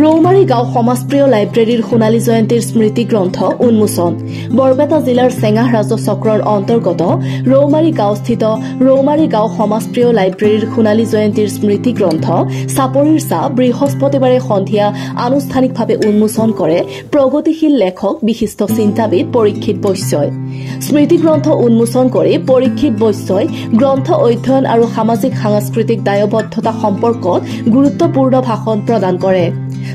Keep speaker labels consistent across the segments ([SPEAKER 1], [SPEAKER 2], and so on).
[SPEAKER 1] ৰৌমাৰী গাঁও সমাজপ্ৰিয় লাইব্ৰেৰীৰ সোণালী জয়ন্তীৰ স্মৃতি গ্ৰন্থ উন্মোচন বৰপেটা জিলাৰ চেঙাহ ৰাজ্য চক্ৰৰ অন্তৰ্গত ৰৌমাৰী গাঁওস্থিত ৰৌমাৰী গাঁও সমাজপ্ৰিয় লাইব্ৰেৰীৰ সোণালী জয়ন্তীৰ স্মৃতি গ্ৰন্থ চাপৰিৰ চাহ বৃহস্পতিবাৰে সন্ধিয়া আনুষ্ঠানিকভাৱে উন্মোচন কৰে প্ৰগতিশীল লেখক বিশিষ্ট চিন্তাবিদ পৰীক্ষিত বৈশ্যই স্মৃতি গ্ৰন্থ উন্মোচন কৰি পৰীক্ষিত বৈশ্যই গ্ৰন্থ অধ্যয়ন আৰু সামাজিক সাংস্কৃতিক দায়বদ্ধতা সম্পৰ্কত গুৰুত্বপূৰ্ণ ভাষণ প্ৰদান কৰে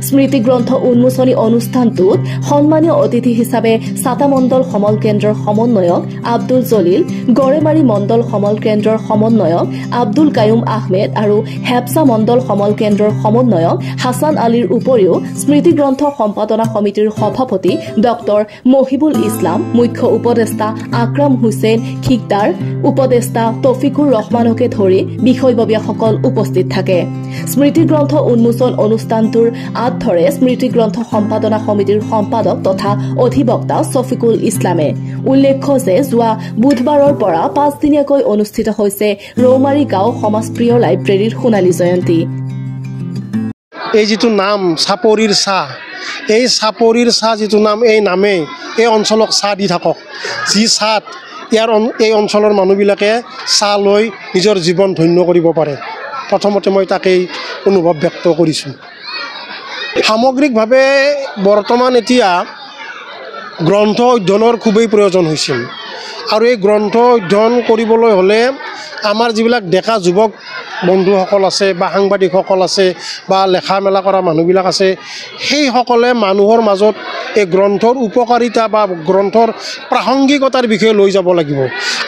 [SPEAKER 1] স্মৃতি গ্ৰন্থ উন্মোচনী অনুষ্ঠানটোত সন্মানীয় অতিথি হিচাপে সাতা মণ্ডল সমল কেন্দ্ৰৰ সমন্বয়ক আব্দুল জলিল গড়েমাৰী মণ্ডল সমল কেন্দ্ৰৰ সমন্বয়ক আব্দুল কায়ুম আহমেদ আৰু হেপসা মণ্ডল সমল কেন্দ্ৰৰ সমন্বয়ক হাছান আলীৰ উপৰিও স্মৃতি গ্ৰন্থ সম্পাদনা সমিতিৰ সভাপতি ডক্টৰ মহিবুল ইছলাম মুখ্য উপদেষ্টা আকৰাম হুছেইন খিকদাৰ উপদেষ্টা তৌফিকুৰ ৰহমানকে ধৰি বিষয়ববীয়াসকল উপস্থিত থাকে স্মৃতি গ্ৰন্থ উন্মোচন অনুষ্ঠানটোৰ আঁত ধৰে স্মৃতি গ্ৰন্থ সম্পাদনা সমিতিৰ সম্পাদক তথা অধিবক্তা শফিকুল ইছলামে উল্লেখ্য যে যোৱা বুধবাৰৰ পৰা 5 দিনীয়াকৈ অনুষ্ঠিত হৈছে ৰৌমাৰী গাঁও সমাজপ্ৰিয় লাইব্ৰেৰীৰ সোণালী জয়ন্তী
[SPEAKER 2] এই যেটো নাম চাপৰিৰ চাহ এই চাপৰিৰ চাহ যেটো নাম এই নামে এই অঞ্চলক চাহ দি থাকক যি চাহ ইয়াৰ এই অঞ্চলৰ মানুহবিলাকে চাহ লৈ নিজৰ জীৱন ধন্য কৰিব পাৰে প্ৰথমতে মই তাকেই অনুভৱ ব্যক্ত কৰিছোঁ সামগ্ৰিকভাৱে বৰ্তমান এতিয়া গ্ৰন্থ অধ্যয়নৰ খুবেই প্ৰয়োজন হৈছিল আৰু এই গ্ৰন্থ অধ্যয়ন কৰিবলৈ হ'লে আমাৰ যিবিলাক ডেকা যুৱক বন্ধুসকল আছে বা সাংবাদিকসকল আছে বা লেখা মেলা কৰা মানুহবিলাক আছে সেইসকলে মানুহৰ মাজত এই গ্ৰন্থৰ উপকাৰিতা বা গ্ৰন্থৰ প্ৰাসংগিকতাৰ বিষয়ে লৈ যাব লাগিব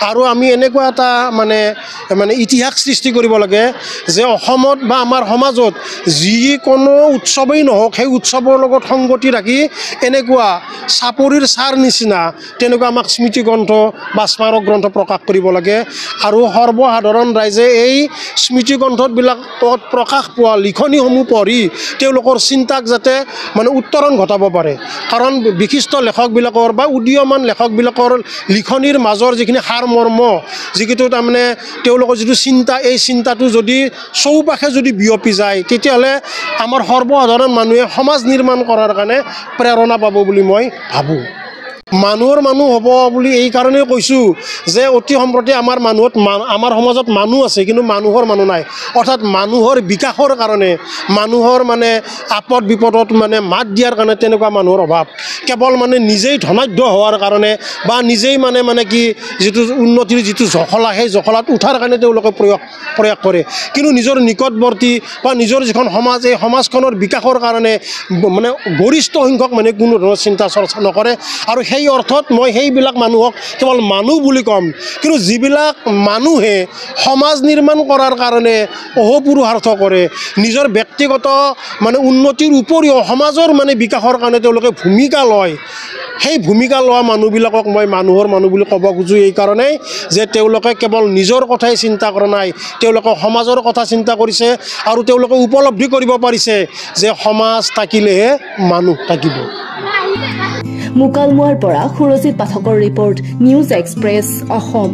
[SPEAKER 2] আৰু আমি এনেকুৱা এটা মানে ইতিহাস সৃষ্টি কৰিব লাগে যে অসমত বা আমাৰ সমাজত যিকোনো উৎসৱেই নহওক সেই উৎসৱৰ লগত সংগতি ৰাখি এনেকুৱা চাপৰিৰ চাৰ নিচিনা তেনেকুৱা আমাক স্মৃতি গ্ৰন্থ বা স্মাৰক গ্ৰন্থ প্ৰকাশ কৰিব লাগে আৰু সৰ্বসাধাৰণ ৰাইজে এই স্মৃতি গ্ৰন্থবিলাকত প্ৰকাশ পোৱা লিখনিসমূহ পঢ়ি তেওঁলোকৰ চিন্তাক যাতে মানে উত্তৰণ ঘটাব পাৰে কাৰণ বিশিষ্ট লেখকবিলাকৰ বা উদীয়মান লেখকবিলাকৰ লিখনিৰ মাজৰ যিখিনি সাৰ মৰ্ম যিটো তাৰমানে তেওঁলোকৰ যিটো চিন্তা এই চিন্তাটো যদি চৌপাশে যদি বিয়পি যায় তেতিয়াহ'লে আমাৰ সৰ্বসাধাৰণ মানুহে সমাজ নিৰ্মাণ কৰাৰ কাৰণে প্ৰেৰণা পাব বুলি মই ভাবোঁ মানুহৰ মানুহ হ'ব বুলি এই কাৰণেই কৈছোঁ যে অতি সম্প্ৰতি আমাৰ সমাজত মানুহ আছে কিন্তু মানুহৰ মানুহ নাই অৰ্থাৎ মানুহৰ বিকাশৰ কাৰণে মানুহৰ মানে আপদ বিপদত মানে মাত দিয়াৰ কাৰণে তেনেকুৱা মানুহৰ অভাৱ কেৱল মানে নিজেই ধনাঢ্য হোৱাৰ কাৰণে বা নিজেই মানে কি যিটো উন্নতিৰ যিটো জখলা সেই জখলাত উঠাৰ কাৰণে তেওঁলোকে প্ৰয়াস কৰে কিন্তু নিজৰ নিকটৱৰ্তী বা নিজৰ যিখন সমাজ এই সমাজখনৰ বিকাশৰ কাৰণে মানে গৰিষ্ঠ সংখ্যক মানে কোনো ধৰণৰ চিন্তা চৰ্চা নকৰে আৰু সেই অৰ্থত মই সেইবিলাক মানুহক কেৱল মানুহ বুলি ক'ম কিন্তু যিবিলাক মানুহে সমাজ নিৰ্মাণ কৰাৰ কাৰণে অহোপুৰুষাৰ্থ কৰে নিজৰ ব্যক্তিগত মানে উন্নতিৰ উপৰিও সমাজৰ মানে বিকাশৰ কাৰণে তেওঁলোকে ভূমিকা লয় সেই ভূমিকা লোৱা মানুহবিলাকক মই মানুহৰ মানুহ বুলি ক'ব খোজোঁ এই কাৰণেই যে তেওঁলোকে কেৱল নিজৰ কথাই চিন্তা কৰা নাই তেওঁলোকে সমাজৰ কথা চিন্তা কৰিছে আৰু তেওঁলোকে উপলব্ধি কৰিব পাৰিছে যে সমাজ থাকিলেহে মানুহ থাকিব
[SPEAKER 1] মুকালমুৱাৰ পৰা সুৰজিত পাঠকৰ ৰিপৰ্ট নিউজ এক্সপ্ৰেছ অসম